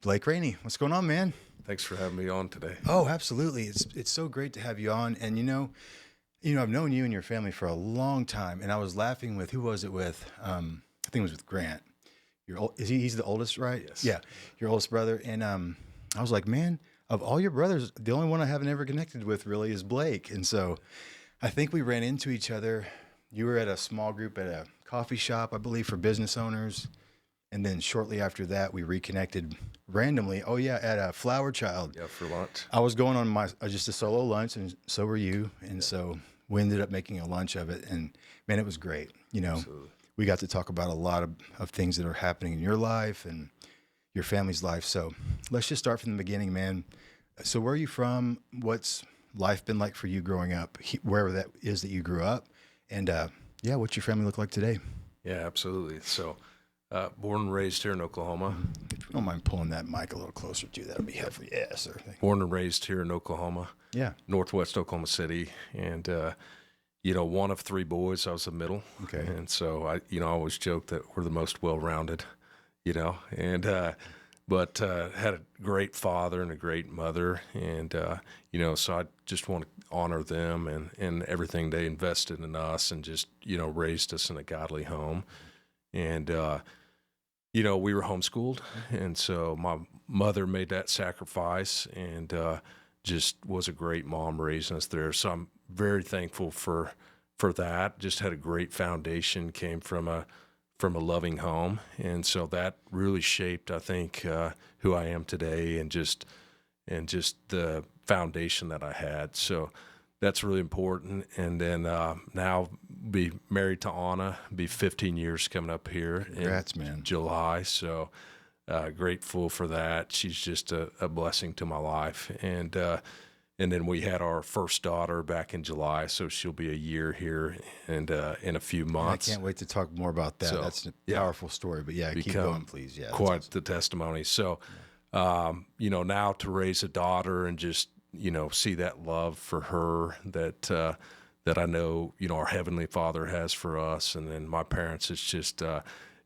Blake Raney, what's going on, man? Thanks for having me on today. Oh, absolutely. It's so great to have you on. And I've known you and your family for a long time. And I was laughing with who was it with? I think it was with Grant. He's the oldest, right? Yes. Yeah, your oldest brother. And I was like, man, of all your brothers, the only one I haven't ever connected with really is Blake. And so I think we ran into each other. You were at a small group at a coffee shop, I believe, for business owners. And then shortly after that, we reconnected randomly. Oh yeah, at a Flower Child. Yeah, for lunch. I was going on just a solo lunch, and so were you. And so we ended up making a lunch of it. And man, it was great. Absolutely. We got to talk about a lot of things that are happening in your life and your family's life. So let's just start from the beginning, man. So where are you from? What's life been like for you growing up, wherever that is that you grew up? And what's your family look like today? Yeah, absolutely. So born and raised here in Oklahoma. If you don't mind pulling that mic a little closer to you, that'll be helpful. Yeah, sir. Born and raised here in Oklahoma. Yeah. Northwest Oklahoma City. And, one of three boys. I was the middle. Okay. And so I always joke that we're the most well-rounded, and but had a great father and a great mother. And, so I just want to honor them and everything they invested in us and just, raised us in a godly home. And, we were homeschooled. And so my mother made that sacrifice and just was a great mom raising us there. So I'm very thankful for that. Just had a great foundation, came from a loving home. And so that really shaped, I think, who I am today and just the foundation that I had. So that's really important. And then now be married to Anna, be 15 years coming up here. Congrats, man. July. So grateful for that. She's just a blessing to my life. And then we had our first daughter back in July, so she'll be a year here and in a few months. I can't wait to talk more about that. So, that's a powerful story. But yeah, keep going, please. Yeah, quite the testimony. So, now to raise a daughter and just see that love for her that I know our Heavenly Father has for us, and then my parents. It's just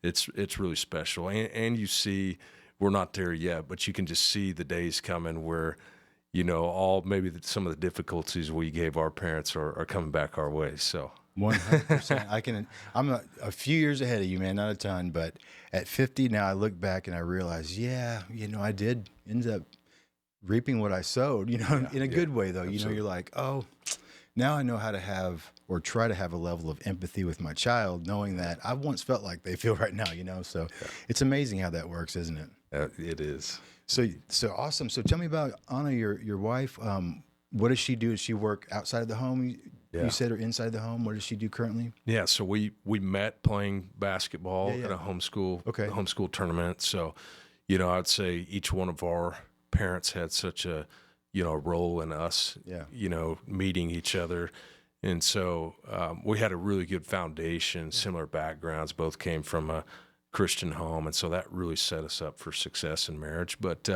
it's really special. And you see, we're not there yet, but you can just see the days coming where. Some of the difficulties we gave our parents are coming back our way. So 100%. I'm a few years ahead of you, man, not a ton, but at 50 now I look back and I realize, I did end up reaping what I sowed, in a good way though. Absolutely. You're like, oh, now I know how to have or try to have a level of empathy with my child, knowing that I've once felt like they feel right now, so it's amazing how that works, isn't it? It is. So awesome. So tell me about Anna, your wife. What does she do? Does she work outside of the home? You said, or inside the home? What does she do currently? Yeah. So we met playing basketball at a homeschool tournament. So, I'd say each one of our parents had such a, role in us, meeting each other. And so we had a really good foundation, similar backgrounds, both came from a Christian home, and so that really set us up for success in marriage. But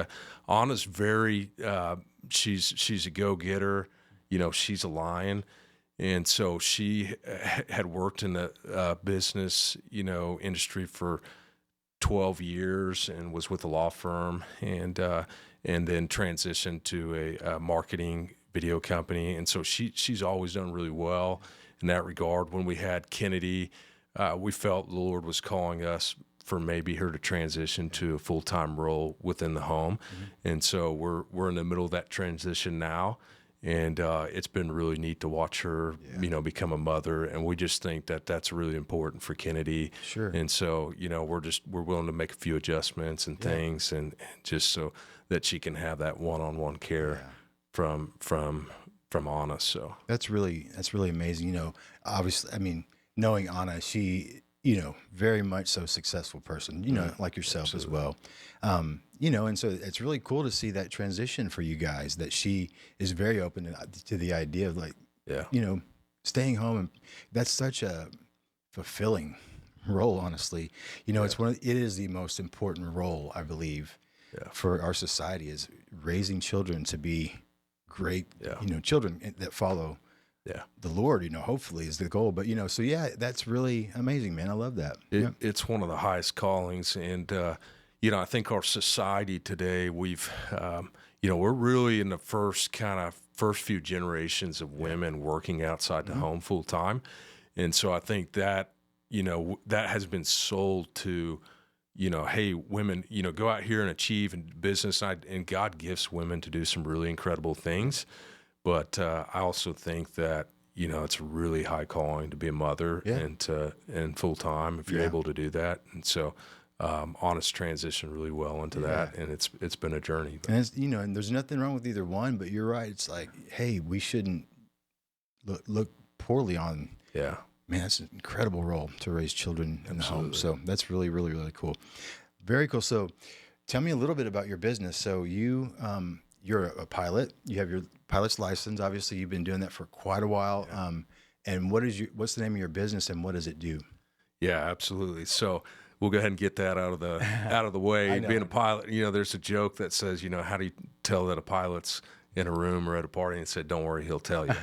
Anna's very she's a go-getter, she's a lion, and so she had worked in the business industry for 12 years and was with a law firm, and then transitioned to a marketing video company, and so she's always done really well in that regard. When we had Kennedy, we felt the Lord was calling us for maybe her to transition to a full-time role within the home. Mm-hmm. And so we're in the middle of that transition now. And it's been really neat to watch her, become a mother. And we just think that that's really important for Kennedy. Sure. And so, we're willing to make a few adjustments and things and just so that she can have that one-on-one care from Anna. So that's really amazing. Obviously, knowing Anna, she, very much so successful person, like yourself Absolutely. As well. And so it's really cool to see that transition for you guys, that she is very open to the idea of staying home. And that's such a fulfilling role, honestly. It is the most important role, I believe, for our society, is raising children to be great, children that follow the Lord, hopefully is the goal. But, that's really amazing, man. I love that. It's one of the highest callings. And, I think our society today, we've, we're really in the first few generations of women working outside the home full time. And so I think that, that has been sold to, hey, women, go out here and achieve in business. And God gifts women to do some really incredible things. But I also think that, it's a really high calling to be a mother and full time if you're able to do that. And so Honest transition really well into that, and it's been a journey. And it's, and there's nothing wrong with either one, but you're right. It's like, hey, we shouldn't look poorly on. Yeah, man, that's an incredible role to raise children in the home. So that's really, really, really cool. Very cool. So tell me a little bit about your business. So you're a pilot. You have your pilot's license. Obviously, you've been doing that for quite a while. Yeah. And what's the name of your business, and what does it do? Yeah, absolutely. So we'll go ahead and get that out of the way. Being a pilot, there's a joke that says, how do you tell that a pilot's in a room or at a party? And said, "Don't worry, he'll tell you."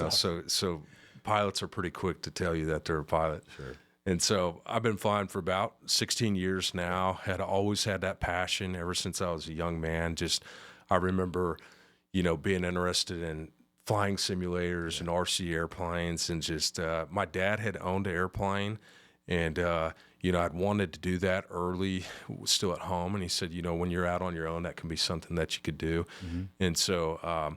Awesome. So pilots are pretty quick to tell you that they're a pilot. Sure. And so I've been flying for about 16 years now. Had always had that passion ever since I was a young man. I remember, being interested in flying simulators and RC airplanes, and my dad had owned an airplane, and I'd wanted to do that early, still at home, and he said, when you're out on your own, that can be something that you could do. Mm-hmm. And so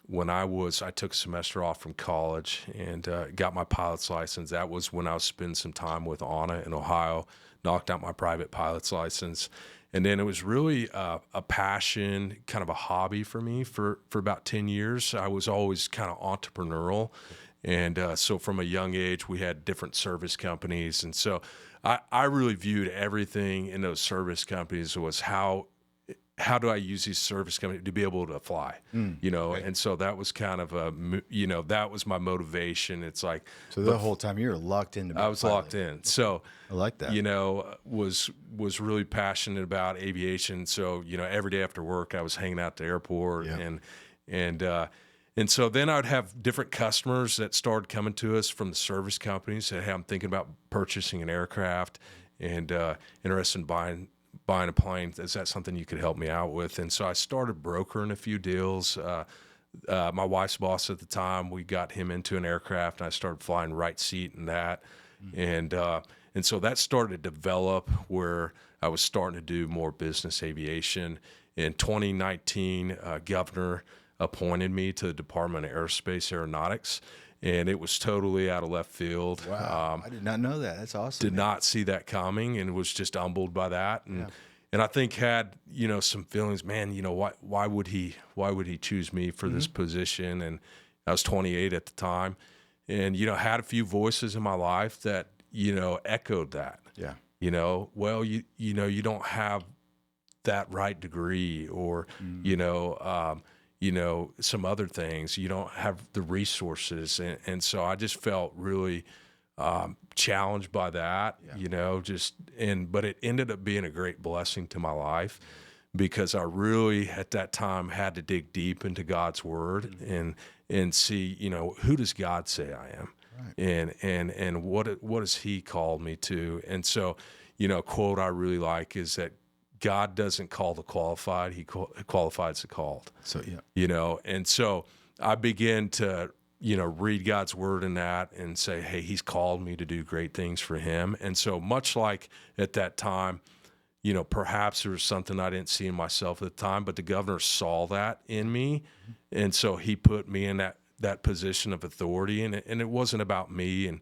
when I took a semester off from college and got my pilot's license. That was when I was spending some time with Anna in Ohio, knocked out my private pilot's license. And then it was really a passion, kind of a hobby for me for about 10 years. I was always kind of entrepreneurial. And so from a young age, we had different service companies. And so I really viewed everything in those service companies was how do I use these service companies to be able to fly, right. And so that was kind of that was my motivation. It's like, so the whole time you were locked into I was locked in. Okay. So I like that, was really passionate about aviation. So, every day after work, I was hanging out at the airport and so then I'd have different customers that started coming to us from the service companies that, hey, I'm thinking about purchasing an aircraft and interested in buying a plane. Is that something you could help me out with? And so I started brokering a few deals. My wife's boss at the time, we got him into an aircraft, and I started flying right seat in that. Mm-hmm. And so that started to develop where I was starting to do more business aviation. In 2019, Governor appointed me to the Department of Aerospace, Aeronautics, and it was totally out of left field. Wow, I did not know that. That's awesome. Did not see that coming, and was just humbled by that. And I think had some feelings. Man, why would he choose me for this position? And I was 28 at the time, and had a few voices in my life that echoed that. Yeah. Well, you don't have that right degree, or some other things. You don't have the resources. And so I just felt really challenged by that, but it ended up being a great blessing to my life, because I really at that time had to dig deep into God's word and see, who does God say I am? Right. And what has he called me to? And so, a quote I really like is that God doesn't call the qualified; He qualifies the called. So yeah, and so I began to read God's word in that and say, hey, He's called me to do great things for Him. And so much like at that time, perhaps there was something I didn't see in myself at the time, but the governor saw that in me, and so he put me in that position of authority. And it wasn't about me,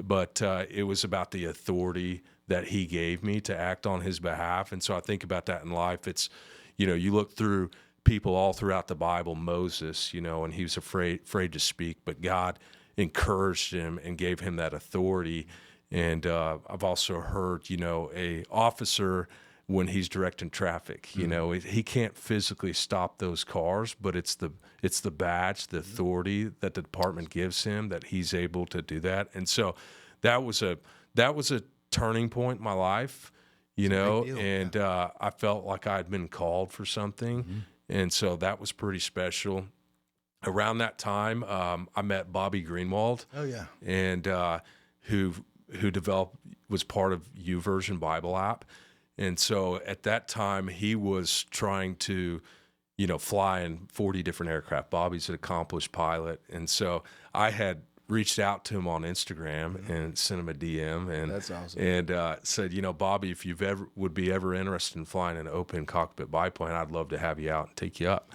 but it was about the authority that he gave me to act on his behalf. And so I think about that in life. It's, you look through people all throughout the Bible, Moses, and he was afraid to speak, but God encouraged him and gave him that authority. And I've also heard, a officer, when he's directing traffic, he can't physically stop those cars, but it's the badge, the authority that the department gives him, that he's able to do that. And so that was a turning point in my life, and I felt like I had been called for something. And so that was pretty special. Around that time, I met Bobby Greenwald. Oh yeah. And who was part of YouVersion Bible app. And so at that time, he was trying to, fly in 40 different aircraft. Bobby's an accomplished pilot. And so I had reached out to him on Instagram and sent him a DM, and that's awesome. And said, Bobby, if you've would be ever interested in flying an open cockpit biplane, I'd love to have you out and take you up.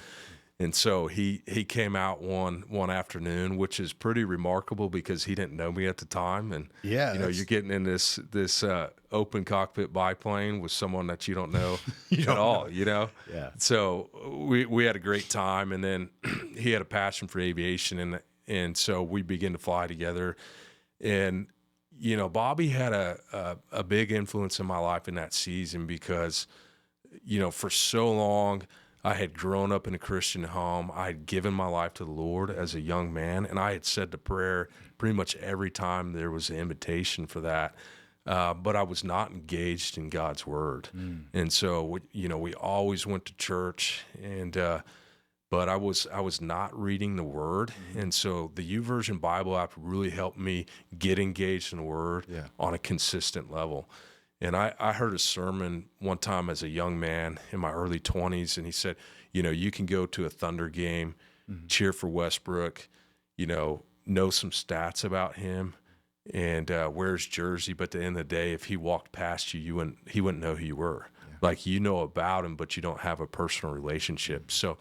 And so he came out one afternoon, which is pretty remarkable because he didn't know me at the time. And you're getting in this open cockpit biplane with someone that you don't know at all. Yeah. So we had a great time, and then he had a passion for aviation, and so we began to fly together. And Bobby had a big influence in my life in that season because for so long, I had grown up in a Christian home. I had given my life to the Lord as a young man, and I had said the prayer pretty much every time there was an invitation for that. But I was not engaged in God's word. And so, we always went to church, and but I was not reading the word. And so the YouVersion Bible app really helped me get engaged in the word on a consistent level. And I heard a sermon one time as a young man in my early 20s, and he said, you can go to a Thunder game, cheer for Westbrook, know some stats about him, and wear his jersey, but at the end of the day, if he walked past you, he wouldn't know who you were. Like, about him, but you don't have a personal relationship. So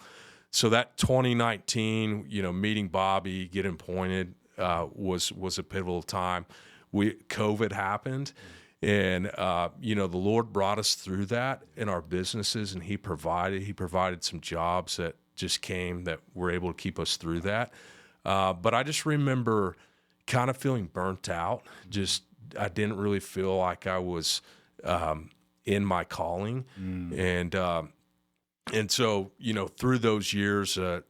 that 2019, meeting Bobby, getting appointed, was a pivotal time. COVID happened. And, the Lord brought us through that in our businesses, and he provided some jobs that just came that were able to keep us through that. But I just remember kind of feeling burnt out. I didn't really feel like I was in my calling. And so, through those years, a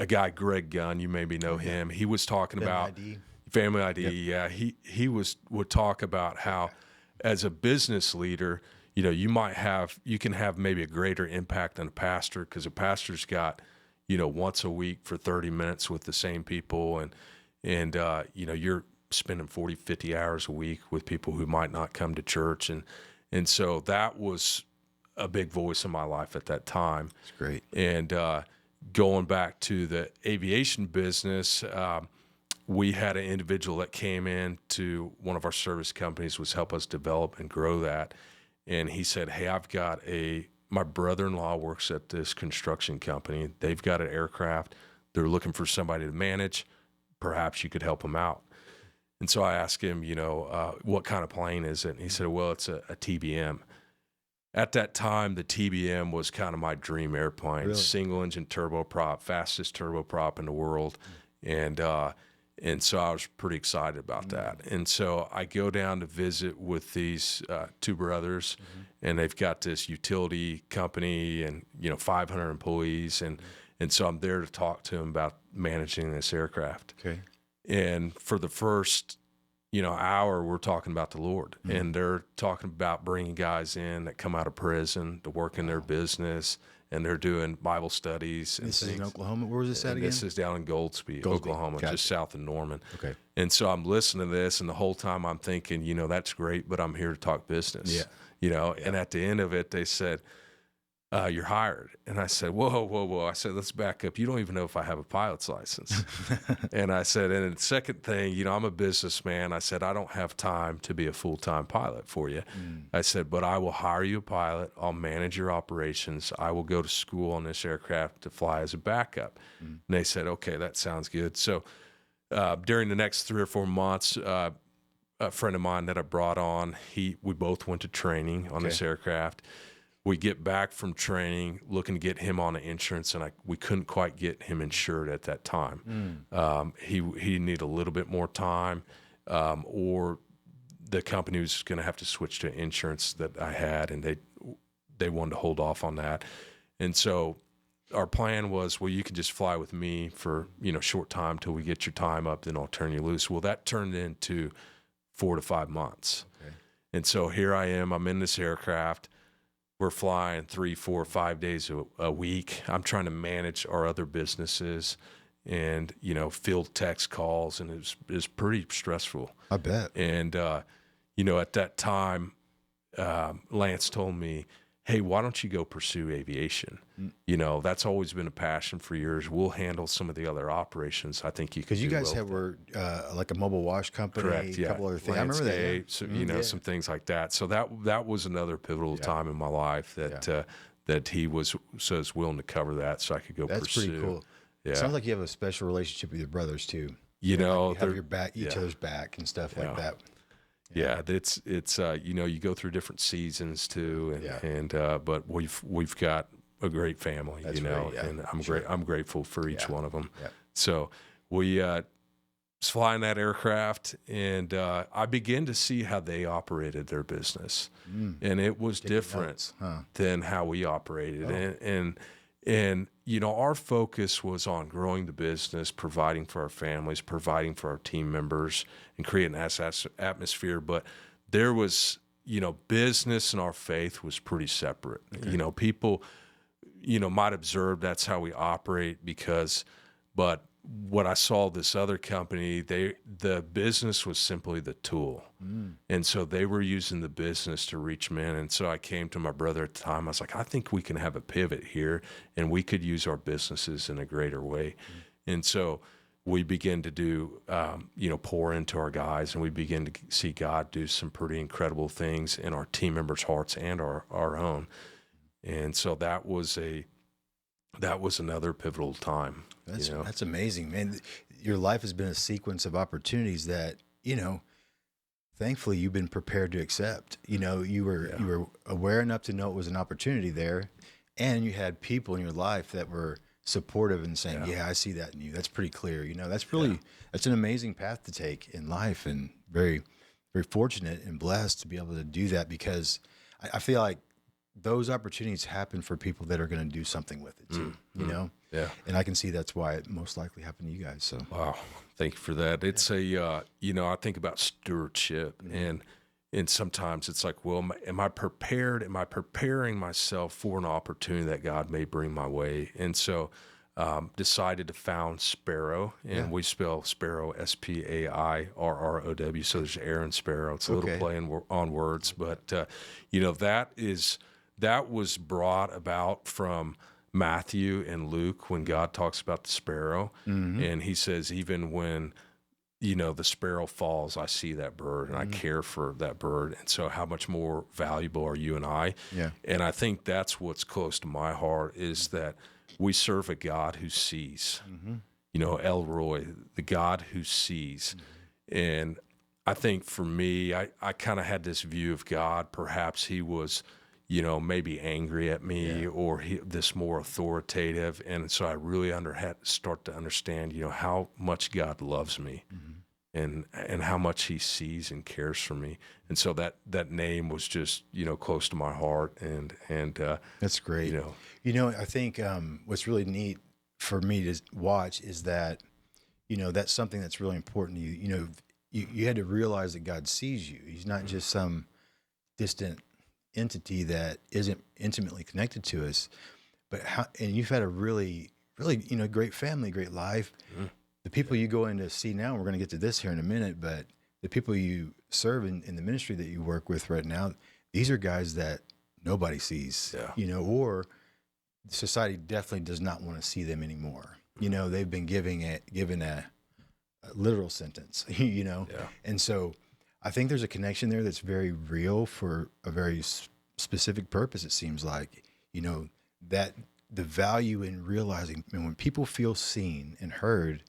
guy, Greg Gunn, you maybe know him, he was talking about Family ID. Yep. Yeah. He would talk about how, as a business leader, you can have maybe a greater impact than a pastor, because a pastor's got, once a week for 30 minutes with the same people. And you're spending 40, 50 hours a week with people who might not come to church. And so that was a big voice in my life at that time. That's great. And going back to the aviation business, we had an individual that came in to one of our service companies, was help us develop and grow that. And he said, hey, my brother-in-law works at this construction company. They've got an aircraft. They're looking for somebody to manage. Perhaps you could help them out. And so I asked him, what kind of plane is it? And he said, well, it's a TBM. At that time, the TBM was kind of my dream airplane. Really? Single engine turboprop, fastest turboprop in the world. And so I was pretty excited about that. And so I go down to visit with these two brothers, and they've got this utility company and, 500 employees. And so I'm there to talk to them about managing this aircraft. Okay. And for the first, hour, we're talking about the Lord. And they're talking about bringing guys in that come out of prison to work in their business. And they're doing Bible studies. And this things. is in Oklahoma. Where was this at again? This is down in Goldsby, Oklahoma, gotcha. Just south of Norman. Okay. And so I'm listening to this, and the whole time I'm thinking, that's great, but I'm here to talk business. Yeah. And at the end of it, they said, you're hired. And I said, whoa. I said, let's back up. You don't even know if I have a pilot's license. And I said, and the second thing, I'm a businessman. I said, I don't have time to be a full-time pilot for you. I said, but I will hire you a pilot. I'll manage your operations. I will go to school on this aircraft to fly as a backup. And they said, okay, that sounds good. So during the next 3 or 4 months, a friend of mine that I brought on, we both went to training on this aircraft. We get back from training, looking to get him on insurance, and we couldn't quite get him insured at that time. He needed a little bit more time, or the company was going to have to switch to insurance that I had, and they wanted to hold off on that. And so our plan was, well, you can just fly with me for short time till we get your time up, then I'll turn you loose. Well, that turned into 4 to 5 months. Okay. And so here I am. I'm in this aircraft. We're flying 3, 4, 5 days a week. I'm trying to manage our other businesses and, field text calls, and it was pretty stressful. I bet. And, at that time, Lance told me, hey, why don't you go pursue aviation? You know, that's always been a passion for yours. We'll handle some of the other operations. I think you could. Because you guys were like a mobile wash company, correct, a couple other things. I remember that. Yeah. So, you know, some things like that. So that was another pivotal time in my life that that he was willing to cover that, so I could go pursue. That's pretty cool. Yeah. Sounds like you have a special relationship with your brothers too. You know, like you have your back, each other's back, and stuff like that. Yeah, it's you know, you go through different seasons too, and but we've got a great family, you know, and I'm grateful for each one of them. Yeah. So we was flying that aircraft, and I began to see how they operated their business, and it was different than how we operated, and you know, our focus was on growing the business, providing for our families, providing for our team members, and creating that atmosphere. But there was, you know, business and our faith was pretty separate. You know, people, you know, might observe that's how we operate but what I saw this other company, the business was simply the tool. And so they were using the business to reach men. And so I came to my brother at the time. I was like, I think we can have a pivot here, and we could use our businesses in a greater way. And so we begin to do, you know, pour into our guys, and we begin to see God do some pretty incredible things in our team members' hearts and our own. And so that was another pivotal time. That's amazing, man. Your life has been a sequence of opportunities that, you know, thankfully you've been prepared to accept. You know, you were aware enough to know it was an opportunity there, and you had people in your life that were supportive and saying, yeah, I see that in you. That's pretty clear. You know, that's really, that's an amazing path to take in life, and very, very fortunate and blessed to be able to do that, because I feel like those opportunities happen for people that are going to do something with it too, you know? Yeah. And I can see that's why it most likely happened to you guys. So, wow. Thank you for that. It's a, you know, I think about stewardship, and sometimes it's like, well, am I prepared? Am I preparing myself for an opportunity that God may bring my way? And so, decided to found SPAIRROW, and we spell SPAIRROW, SPAIRROW. So there's Aaron Sparrow. It's a little play on words, but, you know, that was brought about from Matthew and Luke when God talks about the sparrow. And he says, even when, you know, the sparrow falls, I see that bird, and I care for that bird. And so how much more valuable are you and I? Yeah. And I think that's what's close to my heart, is that we serve a God who sees, you know, El Roy, the God who sees. And I think for me, I kind of had this view of God. Perhaps he was, you know, maybe angry at me, or this more authoritative. And so I really had to start to understand, you know, how much God loves me, and how much he sees and cares for me. And so that name was just, you know, close to my heart. And that's great. You know, I think what's really neat for me to watch is that, you know, that's something that's really important to you. You know, you had to realize that God sees you. He's not just some distant entity that isn't intimately connected to us, and you've had a really, really, you know, great family, great life. The people you go in to see now, we're going to get to this here in a minute, but the people you serve in the ministry that you work with right now, these are guys that nobody sees, you know, or society definitely does not want to see them anymore. You know, they've been given a literal sentence, you know? And so I think there's a connection there that's very real for a very specific purpose, it seems like, you know, that the value in realizing, I mean, when people feel seen and heard,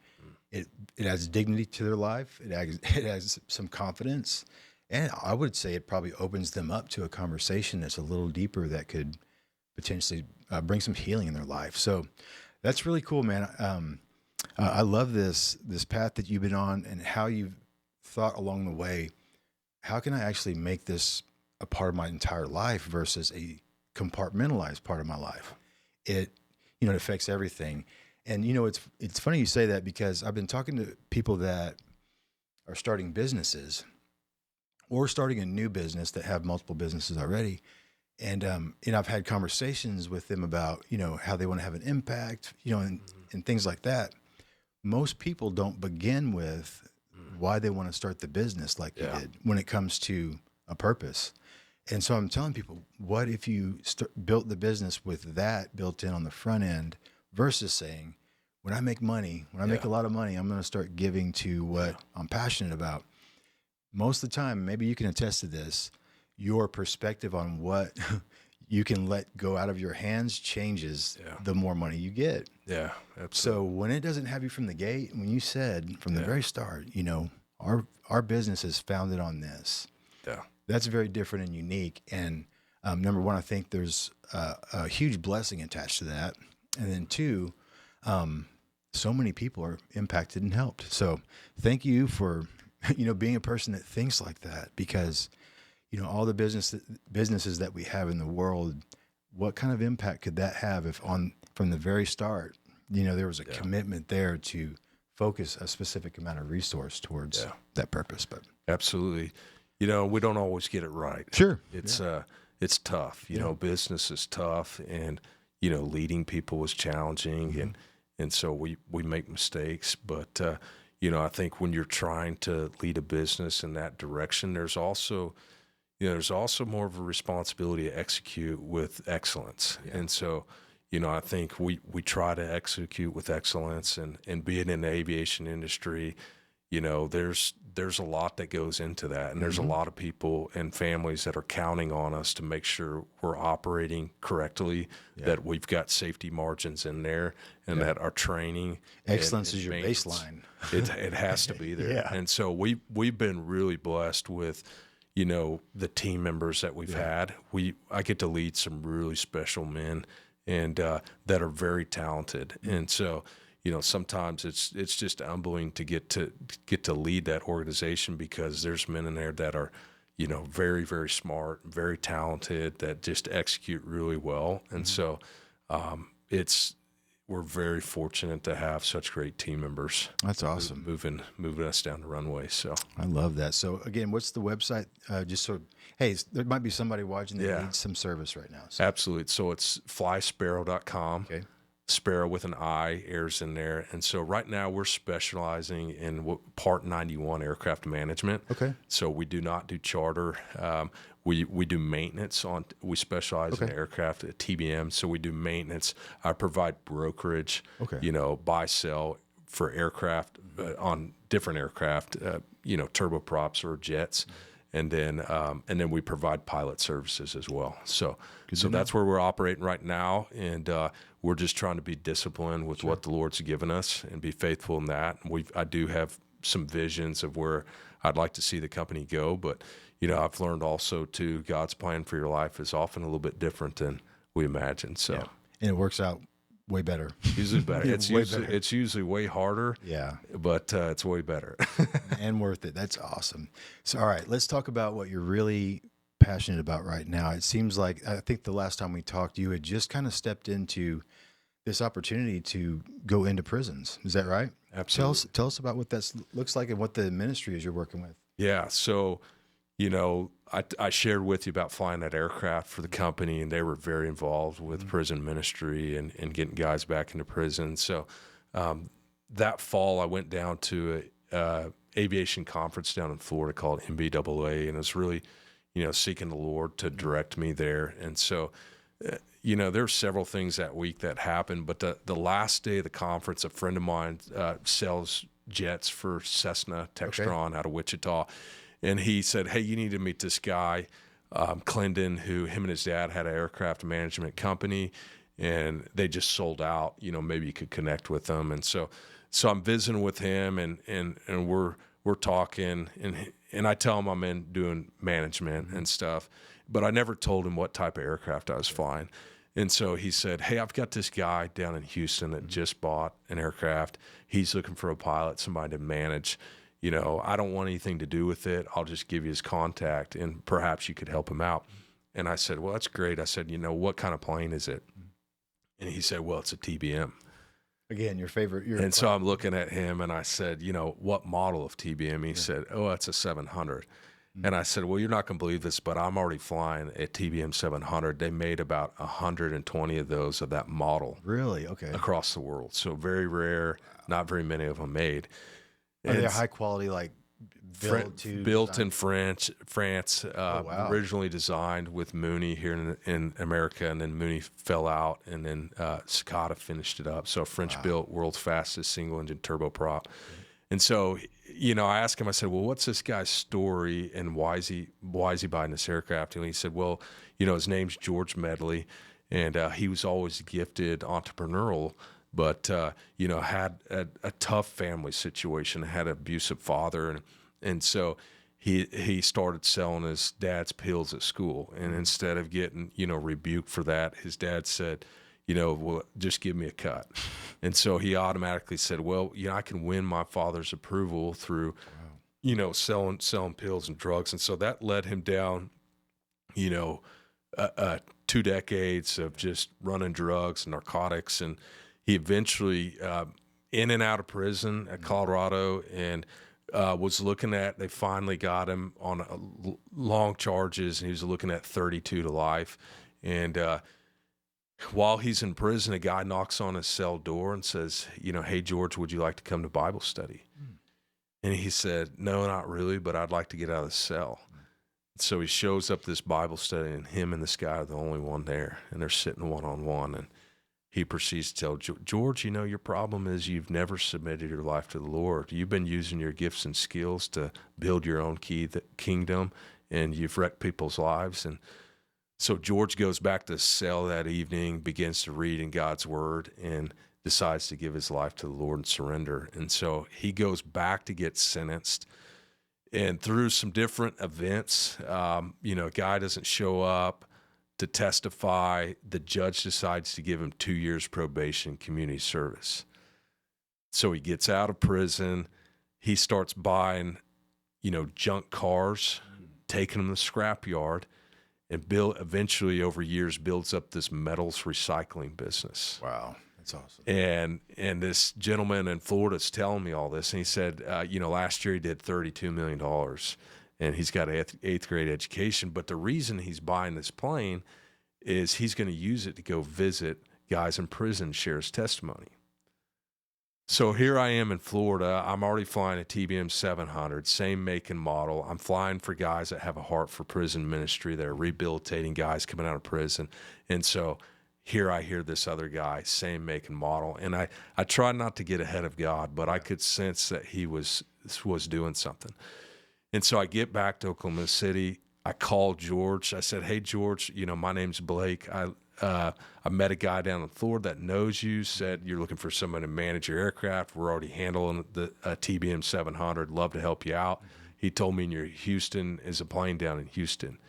it adds dignity to their life. It adds some confidence. And I would say it probably opens them up to a conversation that's a little deeper that could potentially bring some healing in their life. So that's really cool, man. I love this path that you've been on, and how you've thought along the way, how can I actually make this a part of my entire life versus a compartmentalized part of my life? It affects everything. And, you know, it's funny you say that, because I've been talking to people that are starting businesses or starting a new business that have multiple businesses already. And I've had conversations with them about, you know, how they want to have an impact, you know, and things like that. Most people don't begin with why they want to start the business like you did when it comes to a purpose. And so I'm telling people, what if you built the business with that built in on the front end versus saying, when I make money, when I make a lot of money, I'm going to start giving to what I'm passionate about. Most of the time, maybe you can attest to this, your perspective on what you can let go out of your hands changes the more money you get. Yeah, absolutely. So when it doesn't have you from the gate, when you said from the very start, you know, our business is founded on this. Yeah. That's very different and unique. And number one, I think there's a huge blessing attached to that. And then two, so many people are impacted and helped. So thank you for, you know, being a person that thinks like that, because, you know, all the businesses that we have in the world, what kind of impact could that have if from the very start, you know, there was a commitment there to focus a specific amount of resource towards that purpose. But absolutely. You know, we don't always get it right. Sure. It's tough, you know, business is tough, and, you know, leading people is challenging, and so we make mistakes, but, you know, I think when you're trying to lead a business in that direction, there's also more of a responsibility to execute with excellence. Yeah. And so, you know, I think we try to execute with excellence, and being in the aviation industry, you know, there's a lot that goes into that, and there's a lot of people and families that are counting on us to make sure we're operating correctly, that we've got safety margins in there, and that our training excellence is your baseline. It has to be there. And so we've been really blessed with, you know, the team members that we've had. I get to lead some really special men, and that are very talented, and so, you know, sometimes it's just humbling to get to lead that organization, because there's men in there that are, you know, very, very smart, very talented, that just execute really well. And so we're very fortunate to have such great team members. That's awesome. Moving us down the runway. So I love that. So again, what's the website? Just so, hey, there might be somebody watching that needs some service right now. So. Absolutely. So it's flysparrow.com. Okay. Sparrow with an I, airs in there. And so right now we're specializing in Part 91 aircraft management. Okay. So we do not do charter. We do maintenance we specialize in aircraft at TBM. So we do maintenance. I provide brokerage, you know, buy, sell for aircraft on different aircraft, you know, turboprops or jets. And then we provide pilot services as well. So that's where we're operating right now, and we're just trying to be disciplined with what the Lord's given us and be faithful in that. I do have some visions of where I'd like to see the company go, but, you know, I've learned also too, God's plan for your life is often a little bit different than we imagine. So, and it works out way better. Usually better. It's usually way harder. Yeah. But it's way better. And worth it. That's awesome. So, all right, let's talk about what you're really passionate about right now. It seems like, I think the last time we talked, you had just kind of stepped into this opportunity to go into prisons. Is that right? Absolutely. Tell us about what that looks like and what the ministry is you're working with. Yeah. So, you know, I shared with you about flying that aircraft for the company, and they were very involved with prison ministry and getting guys back into prison. So that fall, I went down to a aviation conference down in Florida called MBAA, and it was really, you know, seeking the Lord to direct me there. And so, you know, there were several things that week that happened, but the last day of the conference, a friend of mine sells jets for Cessna Textron out of Wichita. And he said, hey, you need to meet this guy, Clendon, who him and his dad had an aircraft management company, and they just sold out. You know, maybe you could connect with them. And so I'm visiting with him, and we're talking, and I tell him I'm in doing management and stuff, but I never told him what type of aircraft I was flying. And so he said, hey, I've got this guy down in Houston that just bought an aircraft. He's looking for a pilot, somebody to manage. You know, I don't want anything to do with it. I'll just give you his contact, and perhaps you could help him out. And I said, well, that's great. I said, you know, what kind of plane is it? And he said, well, it's a TBM. Again, your favorite. And so I'm looking at him, and I said, you know, what model of TBM? He said, oh, it's a 700. And I said, well, you're not going to believe this, but I'm already flying a TBM 700. They made about 120 of those of that model. Really? Okay. Across the world. So very rare, not very many of them made. Are they high quality, like built in France, originally designed with Mooney here in America, and then Mooney fell out, and then Cicada finished it up. So French built, world's fastest single engine turboprop. And so, I asked him, I said, well, what's this guy's story, and why is he buying this aircraft? And he said, well, his name's George Medley, and he was always gifted, entrepreneurial, but had a tough family situation, had an abusive father, and so he started selling his dad's pills at school, and instead of getting rebuked for that, his dad said, well, just give me a cut. And so he automatically said, well, I can win my father's approval through selling pills and drugs. And so that led him down 2 decades of just running drugs and narcotics, and he eventually in and out of prison at Colorado, and was looking at, they finally got him on long charges, and he was looking at 32 to life. And while he's in prison, a guy knocks on his cell door and says, hey, George, would you like to come to Bible study? And he said, no, not really, but I'd like to get out of the cell. So he shows up this Bible study, and him and this guy are the only one there, and they're sitting one-on-one, and he proceeds to tell George, your problem is you've never submitted your life to the Lord. You've been using your gifts and skills to build your own kingdom, and you've wrecked people's lives. And so George goes back to the cell that evening, begins to read in God's word, and decides to give his life to the Lord and surrender. And so he goes back to get sentenced. And through some different events, a guy doesn't show up to testify. The judge decides to give him 2 years probation, community service. So he gets out of prison. He starts buying, junk cars, taking them to the scrapyard, and eventually over years builds up this metals recycling business. Wow. That's awesome. And this gentleman in Florida is telling me all this, and he said, last year he did $32 million, and he's got an eighth grade education. But the reason he's buying this plane is he's going to use it to go visit guys in prison, share his testimony. So here I am in Florida. I'm already flying a TBM 700, same make and model. I'm flying for guys that have a heart for prison ministry. They're rehabilitating guys coming out of prison. And so here I hear this other guy, same make and model. And I tried not to get ahead of God, but I could sense that he was doing something. And so I get back to Oklahoma City. I called George. I said, hey, George, my name's Blake. I met a guy down in Florida that knows you, said you're looking for someone to manage your aircraft. We're already handling the TBM 700. Love to help you out. He told me in Houston is a plane down in Houston.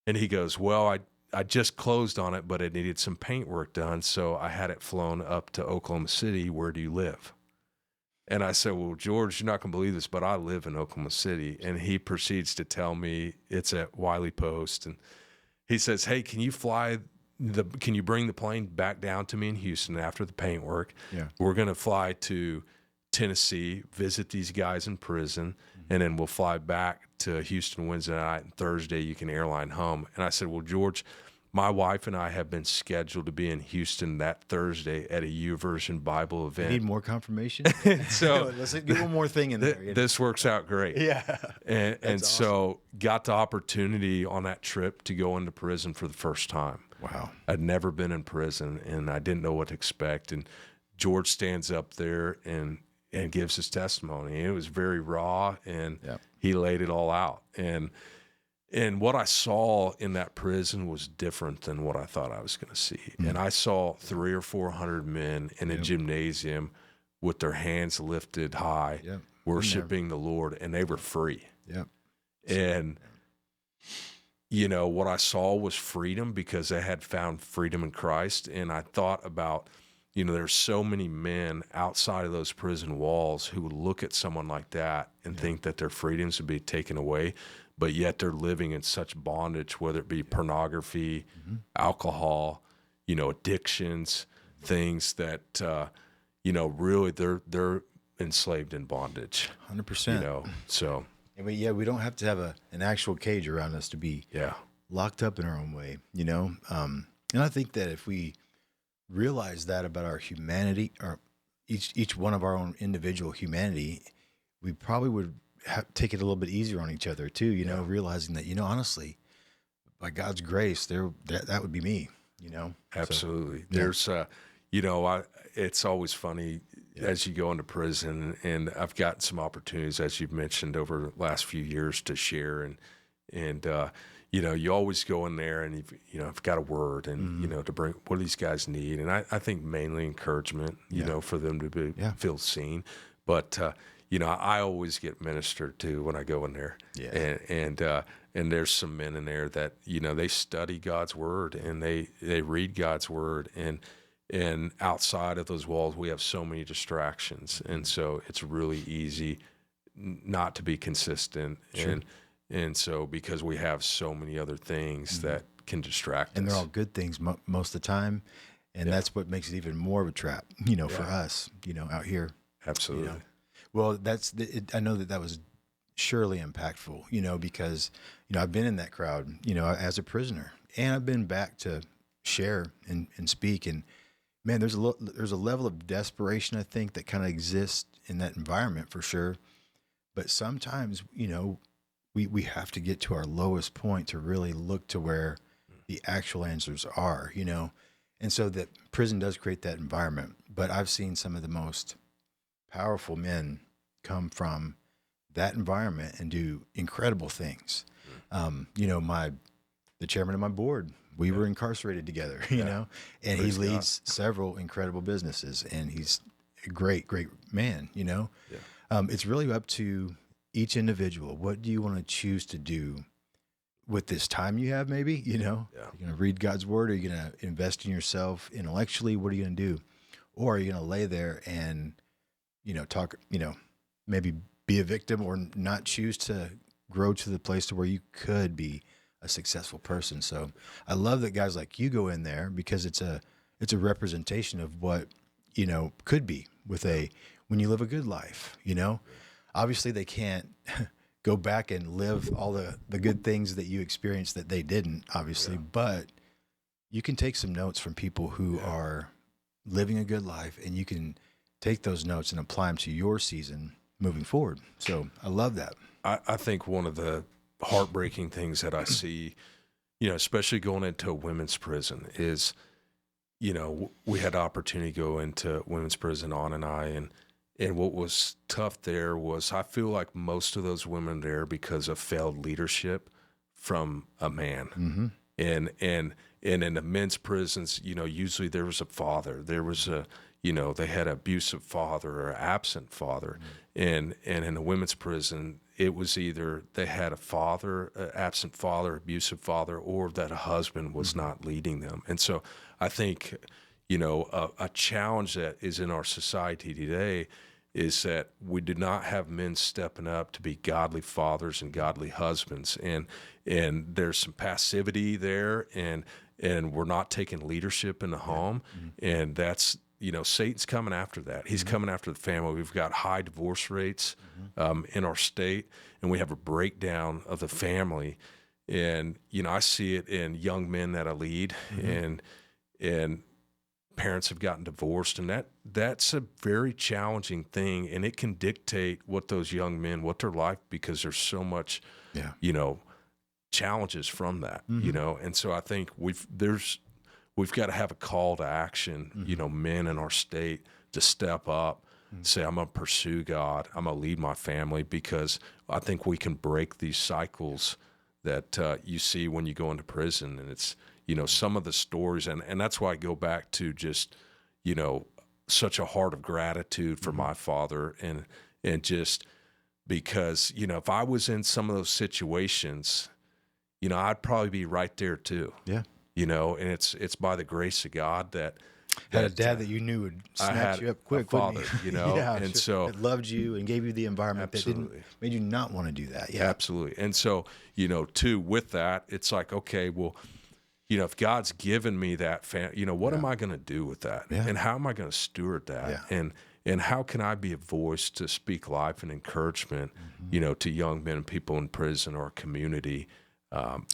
And he goes, well, I just closed on it, but it needed some paint work done, so I had it flown up to Oklahoma City. Where do you live? And I said, well, George, you're not going to believe this, but I live in Oklahoma City. And he proceeds to tell me it's at Wiley Post. And he says, hey, can you bring the plane back down to me in Houston after the paint work? Yeah. We're going to fly to Tennessee, visit these guys in prison, and then we'll fly back to Houston Wednesday night, and Thursday you can airline home. And I said, well, George, my wife and I have been scheduled to be in Houston that Thursday at a YouVersion Bible event. You need more confirmation? So let's get one more thing in there. This works out great. Yeah. And awesome. So got the opportunity on that trip to go into prison for the first time. Wow. I'd never been in prison, and I didn't know what to expect. And George stands up there and gives his testimony. It was very raw, and he laid it all out. And what I saw in that prison was different than what I thought I was going to see. Mm-hmm. And I saw 300 or 400 men in a gymnasium with their hands lifted high, worshiping the Lord, and they were free. Yep. And what I saw was freedom, because they had found freedom in Christ. And I thought about, there's so many men outside of those prison walls who would look at someone like that and think that their freedoms would be taken away, but yet they're living in such bondage, whether it be pornography, alcohol, addictions, things that, really they're enslaved in bondage. 100%. So. And we don't have to have an actual cage around us to be locked up in our own way, And I think that if we realize that about our humanity, or each one of our own individual humanity, we probably would take it a little bit easier on each other too, you know, realizing that, you know, honestly, by God's grace, that would be me, you know? Absolutely. So, there's, you know, it's always funny as you go into prison, and I've gotten some opportunities, as you've mentioned, over the last few years to share, and you know, you always go in there and I've got a word, and you know, to bring what do these guys need, and I think mainly encouragement, you know, for them to feel seen, but you know, I always get ministered to when I go in there, and there's some men in there that, you know, they study God's word and they read God's word, and outside of those walls, we have so many distractions, and so it's really easy not to be consistent, and so because we have so many other things that can distract us. And they're all good things most of the time, and that's what makes it even more of a trap, you know, for us, you know, out here. Absolutely. You know? Well, I know that was surely impactful, you know, because, you know, I've been in that crowd, you know, as a prisoner, and I've been back to share and speak, and man, there's a level of desperation, I think, that kind of exists in that environment for sure. But sometimes, you know, we have to get to our lowest point to really look to where the actual answers are, you know. And so that prison does create that environment. But I've seen some of the most powerful men come from that environment and do incredible things. You know, the chairman of my board, we were incarcerated together, you know, and he leads several incredible businesses, and he's a great, great man, you know. It's really up to each individual. What do you want to choose to do with this time you have, maybe, you know? You're going to read God's word, or are you going to invest in yourself intellectually? What are you going to do? Or are you going to lay there and, you know, talk, you know, maybe be a victim, or not choose to grow to the place to where you could be a successful person? So I love that guys like you go in there, because it's a representation of what, you know, could be when you live a good life, you know. Obviously they can't go back and live all the good things that you experienced that they didn't, obviously, but you can take some notes from people who are living a good life, and you can take those notes and apply them to your season moving forward. So I love that. I think one of the heartbreaking things that I see, you know, especially going into a women's prison, is, you know, we had the opportunity to go into women's prison, Ann and I, and what was tough there was, I feel like most of those women there because of failed leadership from a man. And in the men's prisons, you know, usually there was a father, you know, they had an abusive father or absent father. And in the women's prison, it was either they had a father, absent father, abusive father, or that a husband was not leading them. And so I think, you know, a challenge that is in our society today is that we do not have men stepping up to be godly fathers and godly husbands. And there's some passivity there, and we're not taking leadership in the home. And that's, you know, Satan's coming after that. He's coming after the family. We've got high divorce rates in our state, and we have a breakdown of the family. And, you know, I see it in young men that I lead, and parents have gotten divorced, and that's a very challenging thing, and it can dictate what those young men, what they're like, because there's so much, you know, challenges from that, you know. And so I think we've got to have a call to action, you know, men in our state to step up, say, I'm going to pursue God, I'm going to lead my family, because I think we can break these cycles that you see when you go into prison. And it's, you know, some of the stories, and that's why I go back to just, you know, such a heart of gratitude for my father, and just because, you know, if I was in some of those situations, you know, I'd probably be right there too. You know, and it's by the grace of God that had a dad that you knew would snatch you up quick, a father, you know, and so that loved you and gave you the environment that made you not want to do that. Absolutely. And so, you know, too, with that, it's like, okay, well, you know, if God's given me that, you know, what am I going to do with that? And how am I going to steward that? And how can I be a voice to speak life and encouragement, you know, to young men and people in prison or community?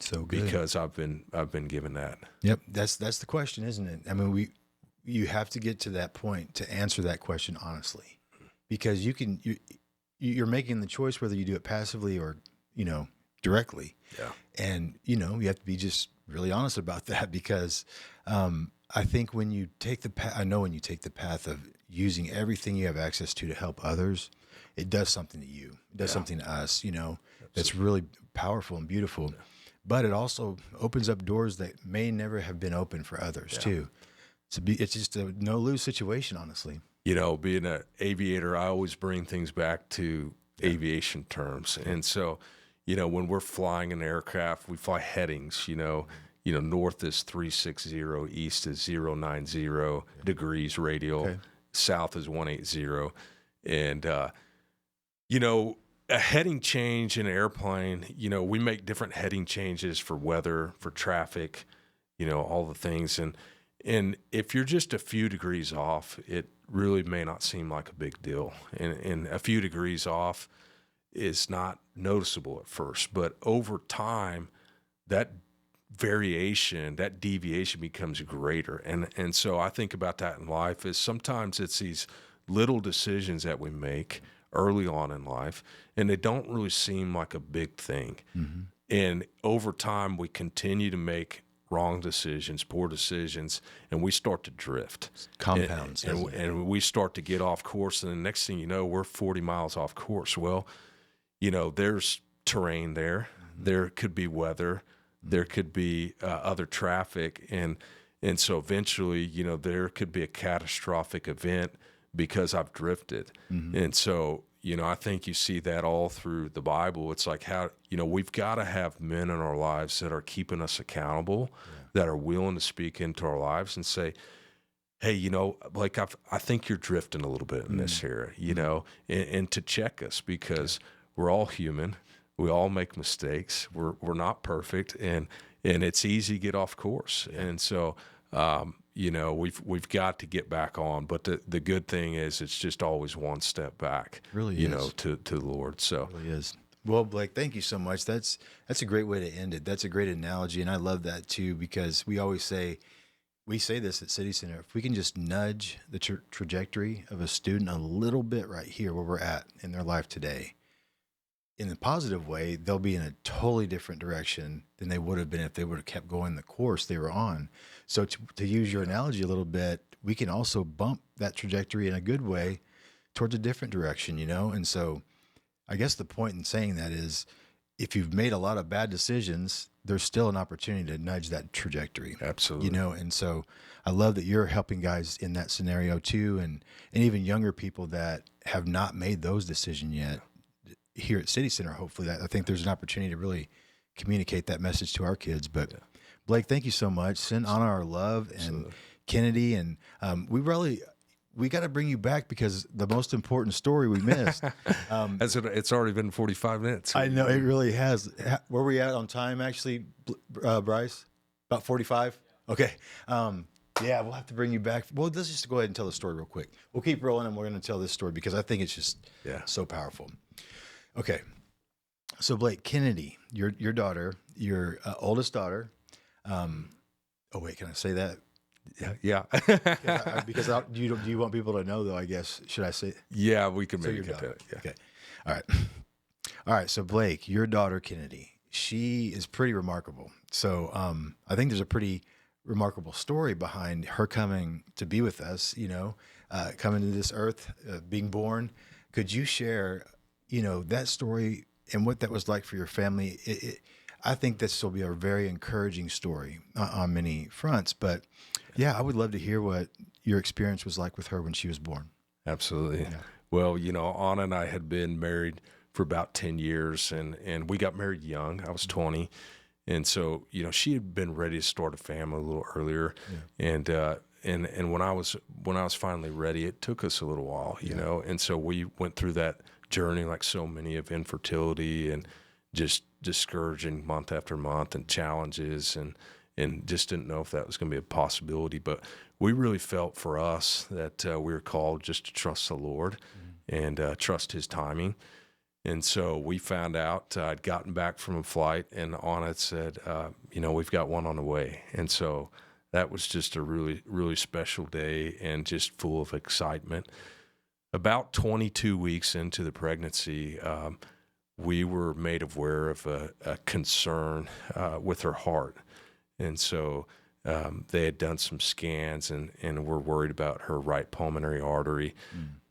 So good. Because I've been given that. Yep. That's the question, isn't it? I mean, you have to get to that point to answer that question honestly, because you're making the choice whether you do it passively or, directly. Yeah. And, you have to be just really honest about that because I think when you take the path, I know when you take the path of using everything you have access to help others, it does something to you. It does something to us, that's really powerful and beautiful. Yeah. But it also opens up doors that may never have been open for others too. It's just a no-lose situation, honestly. Being an aviator, I always bring things back to aviation terms. And so, when we're flying an aircraft, we fly headings, north is 360, east is 090 degrees radial, south is 180. And, a heading change in an airplane, we make different heading changes for weather, for traffic, all the things. And if you're just a few degrees off, it really may not seem like a big deal. And a few degrees off is not noticeable at first. But over time, that variation, that deviation becomes greater. And so I think about that in life is sometimes it's these little decisions that we make early on in life, and they don't really seem like a big thing. Mm-hmm. And over time, we continue to make wrong decisions, poor decisions, and we start to drift. Compounds. And we start to get off course, and the next thing you know, we're 40 miles off course. Well, there's terrain there. Mm-hmm. There could be weather. Mm-hmm. There could be other traffic. And so eventually, there could be a catastrophic event because I've drifted. Mm-hmm. And so, I think you see that all through the Bible. It's like how, we've got to have men in our lives that are keeping us accountable, that are willing to speak into our lives and say, hey, like I think you're drifting a little bit in this area, and to check us because we're all human. We all make mistakes. We're not perfect, and it's easy to get off course. Yeah. And so, we've got to get back on. But the good thing is it's just always one step back. It really is. To the Lord. So it really is. Well, Blake, thank you so much. That's a great way to end it. That's a great analogy, and I love that too because we always say this at City Center. If we can just nudge the trajectory of a student a little bit right here where we're at in their life today, in the positive way, they'll be in a totally different direction than they would have been if they would have kept going the course they were on. So to use your analogy a little bit, we can also bump that trajectory in a good way towards a different direction, And so I guess the point in saying that is if you've made a lot of bad decisions, there's still an opportunity to nudge that trajectory. Absolutely. And so I love that you're helping guys in that scenario too, and even younger people that have not made those decisions yet. Here at City Center, hopefully I think there's an opportunity to really communicate that message to our kids. But Blake, thank you so much. Send on our love and Kennedy. And we got to bring you back because the most important story we missed. It's already been 45 minutes. I know, it really has. Where were we at on time, actually, Bryce? About 45? Okay. Yeah, we'll have to bring you back. Well, let's just go ahead and tell the story real quick. We'll keep rolling and we're going to tell this story because I think it's just so powerful. Okay. So Blake, Kennedy, your daughter, your oldest daughter. Oh wait, can I say that? Yeah. because do you want people to know though? I guess should I say? Yeah, we can maybe get to it. Yeah. Okay. All right. So Blake, your daughter Kennedy, she is pretty remarkable. So I think there's a pretty remarkable story behind her coming to be with us. Coming to this earth, being born. Could you share? That story and what that was like for your family. I think this will be a very encouraging story on many fronts. But yeah, I would love to hear what your experience was like with her when she was born. Absolutely. Yeah. Well, Anna and I had been married for about 10 years and we got married young. I was 20. And so, she had been ready to start a family a little earlier. Yeah. And when I was finally ready, it took us a little while, and so we went through that journey like so many of infertility and just discouraging month after month and challenges and just didn't know if that was going to be a possibility. But we really felt for us that we were called just to trust the Lord and trust His timing. And so we found out I'd gotten back from a flight and Anna had said, we've got one on the way. And so that was just a really, really special day and just full of excitement. About 22 weeks into the pregnancy, we were made aware of a concern with her heart. And so they had done some scans and were worried about her right pulmonary artery.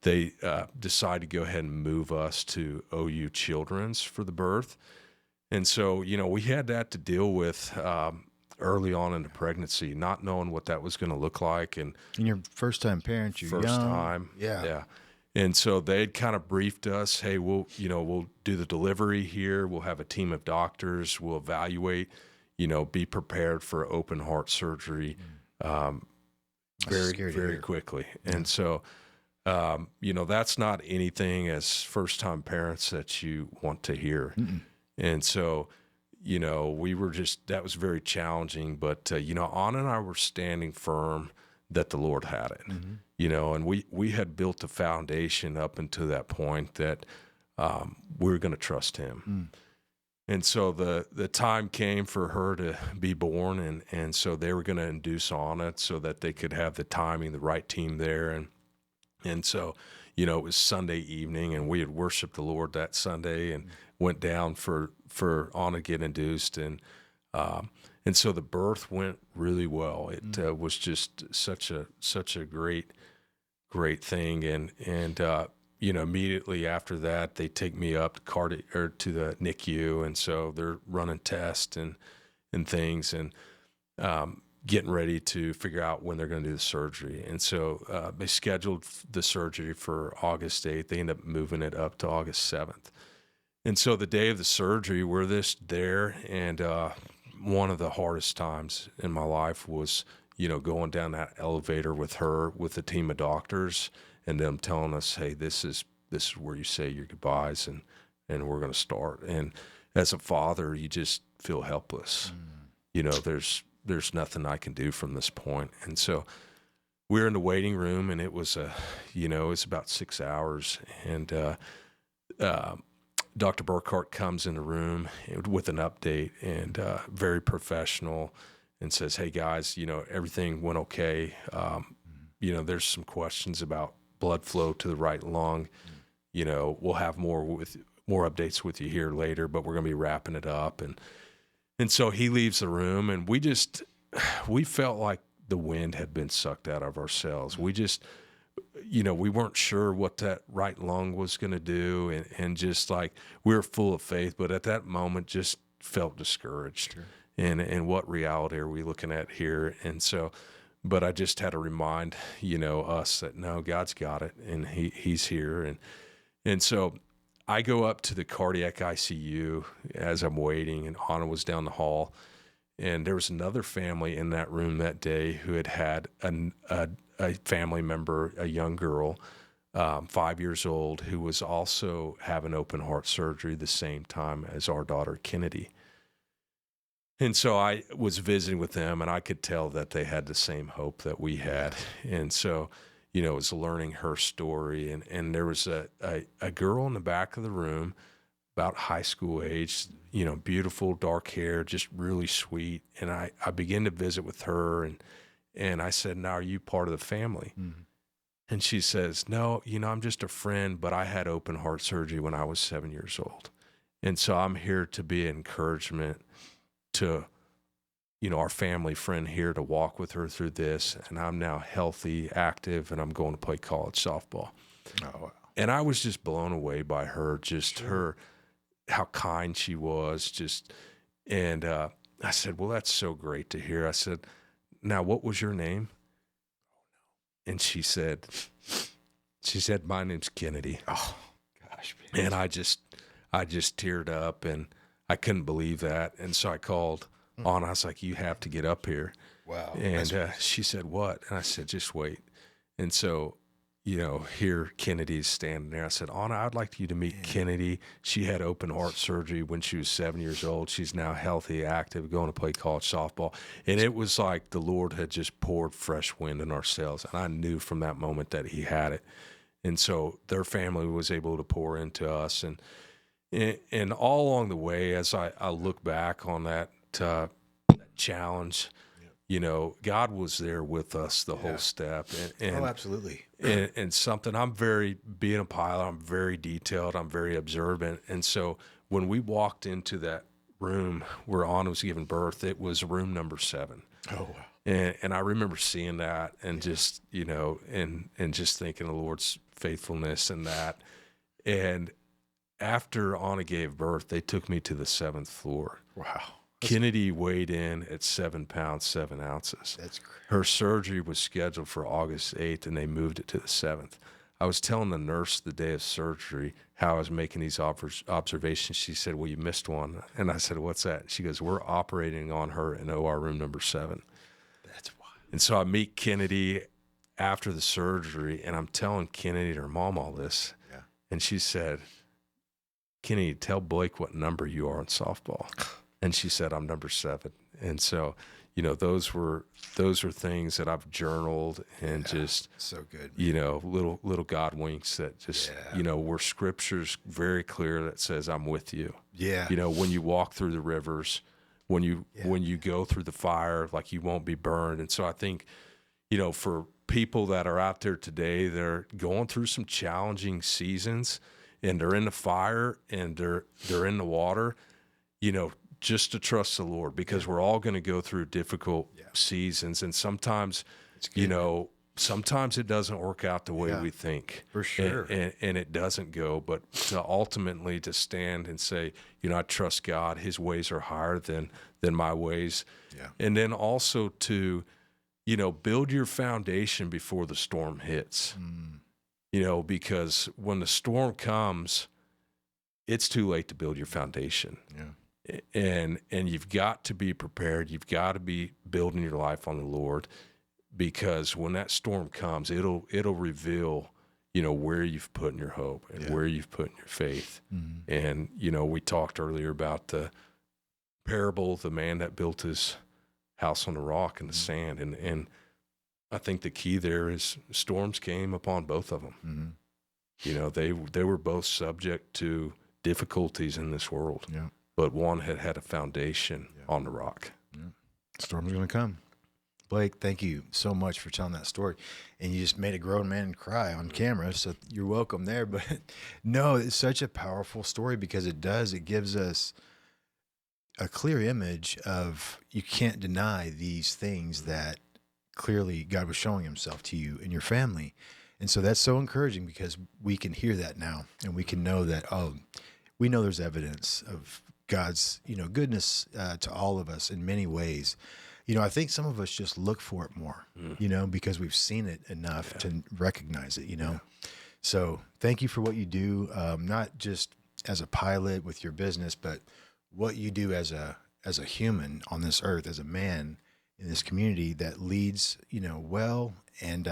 They decided to go ahead and move us to OU Children's for the birth. And so, we had that to deal with early on in the pregnancy, not knowing what that was going to look like. And your first-time parent, you're first young. time. Yeah. And so they had kind of briefed us, hey, we'll do the delivery here. We'll have a team of doctors. We'll evaluate, be prepared for open heart surgery very quickly. Yeah. And so, that's not anything as first-time parents that you want to hear. Mm-mm. And so, we were that was very challenging, but, Anna and I were standing firm that the Lord had it, and we had built a foundation up until that point that we were going to trust him. And so the time came for her to be born, and so they were going to induce on it so that they could have the timing, the right team there. And so, it was Sunday evening, and we had worshiped the Lord that Sunday and went down for Anna to get induced. And so the birth went really well. It was just such a great thing. And immediately after that, they take me up to the NICU, and so they're running tests and things, and getting ready to figure out when they're going to do the surgery. And so they scheduled the surgery for August 8th. They ended up moving it up to August 7th. And so the day of the surgery, we're there, and one of the hardest times in my life was, going down that elevator with her, with a team of doctors, and them telling us, hey, this is where you say your goodbyes, and we're going to start. And as a father, you just feel helpless. There's nothing I can do from this point. And so we're in the waiting room, and it was it's about 6 hours, and Dr. Burkhart comes in the room with an update, and very professional, and says, hey guys, everything went okay. There's some questions about blood flow to the right lung. We'll have more updates with you here later, but we're going to be wrapping it up. And so he leaves the room, and we felt like the wind had been sucked out of ourselves. We just, we weren't sure what that right lung was going to do. And just like, we were full of faith, but at that moment just felt discouraged. Sure. And what reality are we looking at here? And so, but I just had to remind, us that no, God's got it, and he's here. And so I go up to the cardiac ICU as I'm waiting, and Anna was down the hall, and there was another family in that room that day who had a family member, a young girl, 5 years old, who was also having open heart surgery the same time as our daughter Kennedy. And so I was visiting with them, and I could tell that they had the same hope that we had. And so, it was learning her story. And there was a girl in the back of the room, about high school age, beautiful, dark hair, just really sweet. And I began to visit with her, and I said, now, are you part of the family? Mm-hmm. And she says, no, I'm just a friend, but I had open heart surgery when I was 7 years old. And so I'm here to be an encouragement to, our family friend here, to walk with her through this. And I'm now healthy, active, and I'm going to play college softball. Oh, wow. And I was just blown away by her, how kind she was, and I said, well, that's so great to hear. I said, now, what was your name? And she said, my name's Kennedy. Oh, gosh. Man. And I just teared up, and I couldn't believe that. And so I called Anna. I was like, you have to get up here. Wow. And she said, what? And I said, just wait. And so, here Kennedy's standing there. I said, Anna, I'd like you to meet Kennedy. She had open heart surgery when she was 7 years old. She's now healthy, active, going to play college softball. And it was like the Lord had just poured fresh wind in our sails. And I knew from that moment that he had it. And so their family was able to pour into us. And all along the way, as I look back on that challenge, you know, God was there with us the whole step. And oh, absolutely. And something, being a pilot, I'm very detailed, I'm very observant. And so when we walked into that room where Anna was giving birth, it was room number 7. Oh, wow. And I remember seeing that and just, you know, and just thinking of the Lord's faithfulness and that. And after Anna gave birth, they took me to the 7th floor. Wow. Kennedy weighed in at 7 pounds, 7 ounces. That's crazy. Her surgery was scheduled for August 8th, and they moved it to the 7th. I was telling the nurse the day of surgery how I was making these observations. She said, well, you missed one. And I said, what's that? She goes, we're operating on her in OR room number 7. That's wild. And so I meet Kennedy after the surgery, and I'm telling Kennedy and her mom all this. Yeah. And she said, Kennedy, tell Blake what number you are in softball. And she said, I'm number 7. And so, you know, those were things that I've journaled and just so good, man. You know, little God winks that just, you know, where scripture's very clear that says, I'm with you. Yeah. You know, when you walk through the rivers, when you go through the fire, like you won't be burned. And so I think, you know, for people that are out there today, they're going through some challenging seasons and they're in the fire and they're in the water, you know, just to trust the Lord, because we're all going to go through difficult seasons. And sometimes, you know, sometimes it doesn't work out the way we think. For sure. And it doesn't go, but to ultimately to stand and say, you know, I trust God, his ways are higher than my ways. Yeah. And then also to, you know, build your foundation before the storm hits, you know, because when the storm comes, it's too late to build your foundation. Yeah. And you've got to be prepared. You've got to be building your life on the Lord, because when that storm comes, it'll reveal, you know, where you've put in your hope and where you've put in your faith. Mm-hmm. And, you know, we talked earlier about the parable of the man that built his house on the rock and the sand. And I think the key there is storms came upon both of them. Mm-hmm. You know, they were both subject to difficulties in this world. Yeah. But one had a foundation on the rock. Yeah. Storm's going to come. Blake, thank you so much for telling that story. And you just made a grown man cry on camera, so you're welcome there. But no, it's such a powerful story because it gives us a clear image of, you can't deny these things that clearly God was showing himself to you and your family. And so that's so encouraging, because we can hear that now and we can know that, we know there's evidence of God's, you know, goodness to all of us in many ways. You know, I think some of us just look for it more, you know, because we've seen it enough to recognize it, you know. Yeah. So thank you for what you do, not just as a pilot with your business, but what you do as a human on this earth, as a man in this community that leads, you know, well, and,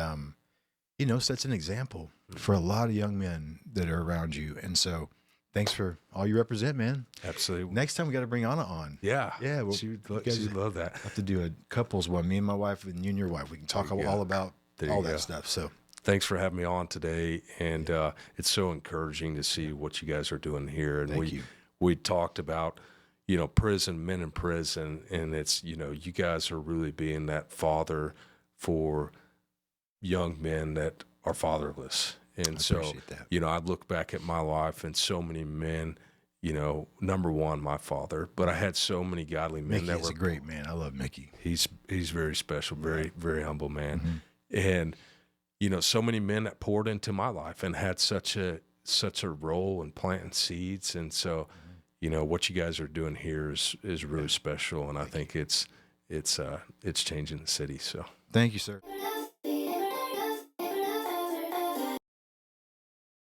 you know, sets an example for a lot of young men that are around you. And so thanks for all you represent, man. Absolutely. Next time we got to bring Anna on. Yeah. Yeah. Well, she'd love that. Have to do a couples one, me and my wife and you and your wife. We can talk all about all that stuff. So thanks for having me on today. And it's so encouraging to see what you guys are doing here. And we talked about, you know, men in prison, and it's, you know, you guys are really being that father for young men that are fatherless. And so, you know, I look back at my life and so many men, you know, number one, my father, but I had so many godly men. Mickey's a great man. I love Mickey. He's very special, very, very humble man. Mm-hmm. And, you know, so many men that poured into my life and had such a role in planting seeds. And so, you know, what you guys are doing here is really special. And I think it's changing the city. So thank you, sir.